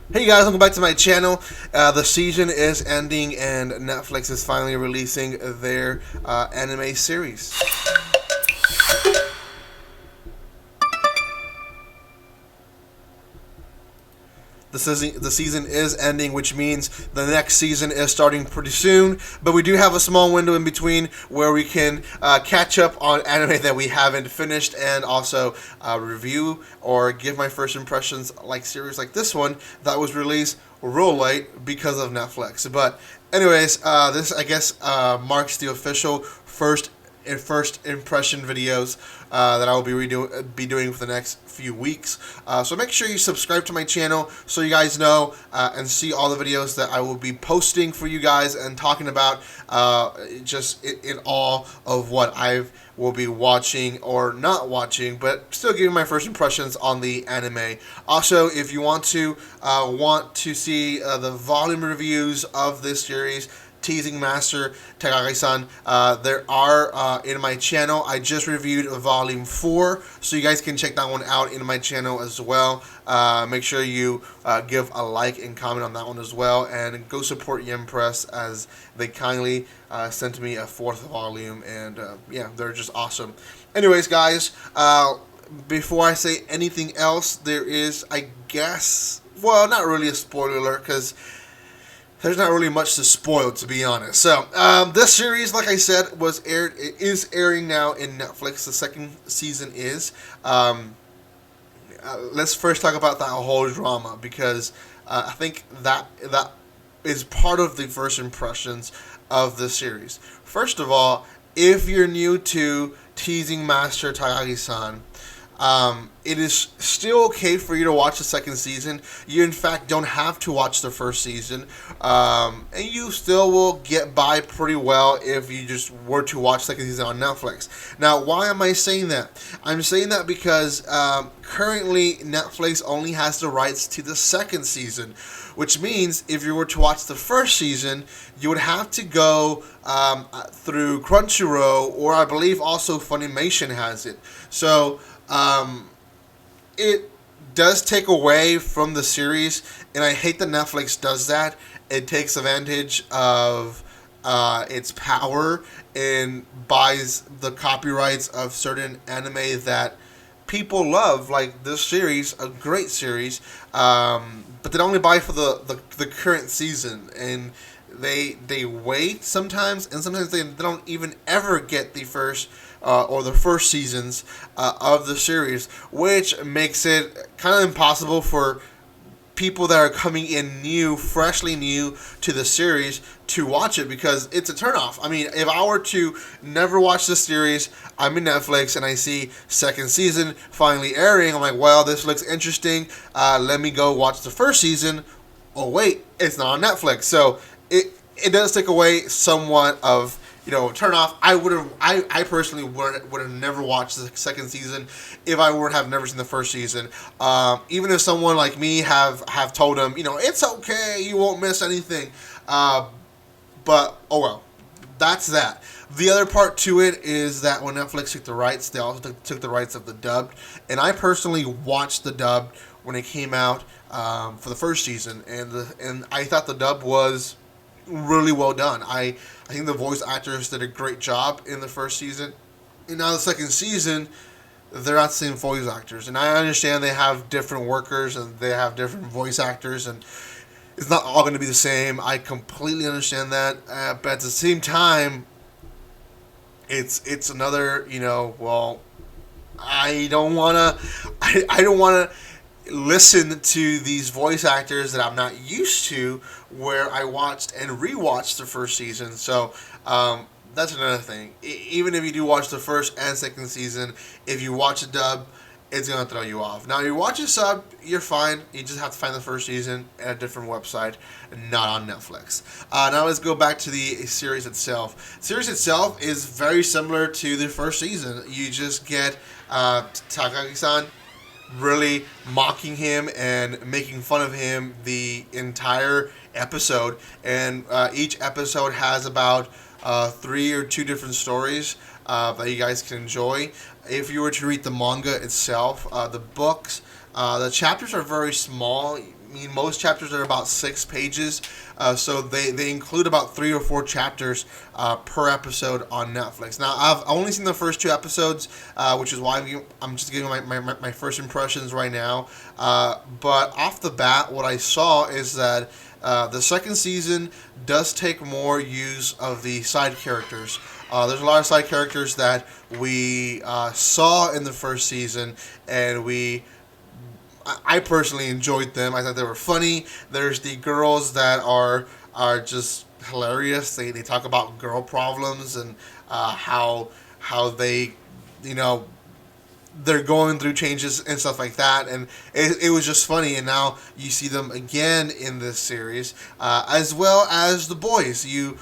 Hey guys, welcome back to my channel. The season is ending and Netflix is finally releasing their anime series. The season is ending, which means the next season is starting pretty soon. But we do have a small window in between where we can catch up on anime that we haven't finished, and also review or give my first impressions like series like this one that was released real late because of Netflix. But anyways, this I guess marks the official first impression videos that I will be doing for the next few weeks. So make sure you subscribe to my channel so you guys know and see all the videos that I will be posting for you guys and talking about just in all of what I will be watching or not watching, but still giving my first impressions on the anime. Also, if you want to see the volume reviews of this series, Teasing Master Takagi-san, there are in my channel. I just reviewed Volume 4, so you guys can check that one out in my channel as well. Make sure you give a like and comment on that one as well, and go support Yen Press as they kindly sent me a 4th volume, and yeah, they're just awesome. Anyways, guys, before I say anything else, there is, I guess, well, not really a spoiler alert, because there's not really much to spoil, to be honest. So, this series, like I said, it is airing now in Netflix. The second season is. Let's first talk about that whole drama, because I think that is part of the first impressions of the series. First of all, if you're new to Teasing Master Takagi-san, it is still okay for you to watch the second season. You, in fact, don't have to watch the first season. And you still will get by pretty well if you just were to watch second season on Netflix. Now, why am I saying that? I'm saying that because currently Netflix only has the rights to the second season, which means if you were to watch the first season, you would have to go through Crunchyroll, or I believe also FUNimation has it. So, it does take away from the series, and I hate that Netflix does that. It takes advantage of its power and buys the copyrights of certain anime that people love, like this series, a great series, but they only buy for the current season, and they wait sometimes, and sometimes they don't even ever get the first or the first seasons of the series, which makes it kind of impossible for people that are coming in freshly new to the series to watch it, because it's a turnoff. I mean, if I were to never watch this series, I'm in Netflix and I see second season finally airing, I'm like, well, this looks interesting. Let me go watch the first season. Oh wait, it's not on Netflix. So it does take away somewhat of, turn off. I personally would have never watched the second season if I would have never seen the first season. Even if someone like me have told them, it's okay, you won't miss anything. But oh well, that's that. The other part to it is that when Netflix took the rights, they also took the rights of the dubbed, and I personally watched the dubbed when it came out for the first season, and I thought the dub was really well done. I think the voice actors did a great job in the first season. And now the second season, they're not the same voice actors. And I understand they have different workers and they have different voice actors, and it's not all going to be the same. I completely understand that. But at the same time, it's another, well, I don't want to listen to these voice actors that I'm not used to, where I watched and rewatched the first season. So that's another thing. Even if you do watch the first and second season, if you watch a dub, it's going to throw you off. Now, if you watch a sub, you're fine. You just have to find the first season at a different website, not on Netflix. Now let's go back to the series itself. The series itself is very similar to the first season. You just get Takagi-san really mocking him and making fun of him the entire episode, and each episode has about 3 or 2 different stories that you guys can enjoy. If you were to read the manga itself, the books, the chapters are very small, mean, most chapters are about 6 pages, so they include about 3 or 4 chapters per episode on Netflix. Now, I've only seen the first 2 episodes, which is why I'm just giving my first impressions right now. But off the bat, what I saw is that the second season does take more use of the side characters. There's a lot of side characters that we saw in the first season, and I personally enjoyed them. I thought they were funny. There's the girls that are just hilarious. They talk about girl problems and how they, you know, they're going through changes and stuff like that, and it was just funny. And now you see them again in this series, as well as the boys. You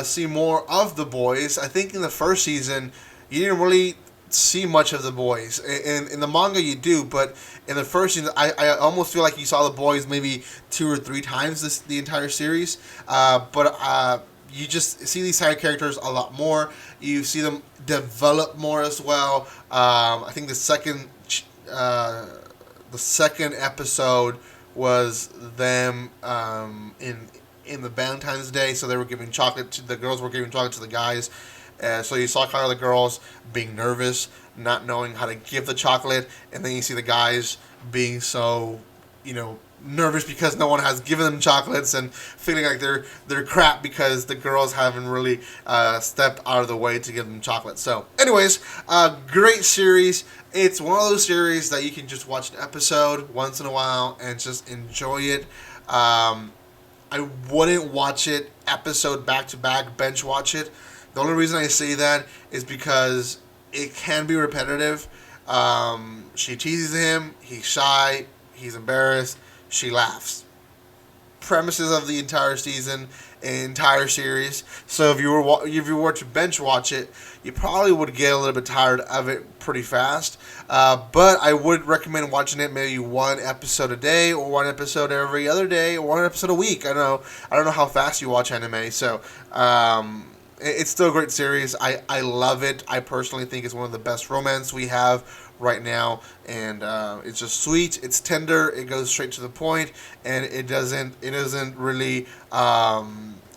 see more of the boys. I think in the first season you didn't really see much of the boys. In the manga you do, but in the first season I almost feel like you saw the boys maybe 2 or 3 times the entire series. But you just see these side characters a lot more. You see them develop more as well. I think the second episode was them in the Valentine's Day, so they were giving chocolate to the girls were giving chocolate to the guys. So you saw kind of the girls being nervous, not knowing how to give the chocolate, and then you see the guys being so, nervous because no one has given them chocolates and feeling like they're crap because the girls haven't really stepped out of the way to give them chocolates. So, anyways, great series. It's one of those series that you can just watch an episode once in a while and just enjoy it. I wouldn't watch it episode back to back, bench watch it. The only reason I say that is because it can be repetitive. She teases him, he's shy, he's embarrassed, she laughs. Premises of the entire season, entire series. So if you were to bench watch it, you probably would get a little bit tired of it pretty fast. But I would recommend watching it maybe 1 episode a day, or 1 episode every other day, or 1 episode a week. I don't know how fast you watch anime, so it's still a great series. I love it. I personally think it's one of the best romance we have right now, and it's just sweet. It's tender. It goes straight to the point, and it doesn't really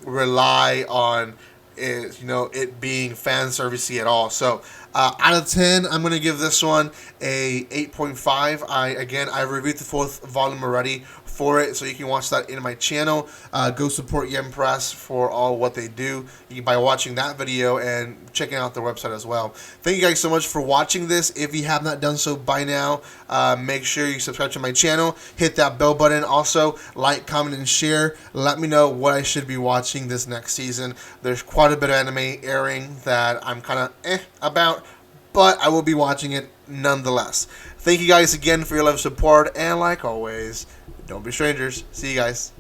rely on it being fan servicey at all. So out of 10, I'm gonna give this one a 8.5. I reviewed the 4th volume already for it, so you can watch that in my channel. Go support Yen Press for all what they do by watching that video and checking out their website as well. Thank you guys so much for watching this. If you have not done so by now, make sure you subscribe to my channel, hit that bell button. Also, like, comment, and share. Let me know what I should be watching this next season. There's quite a bit of anime airing that I'm kind of about, but I will be watching it nonetheless. Thank you guys again for your love and support, and like always, don't be strangers. See you guys.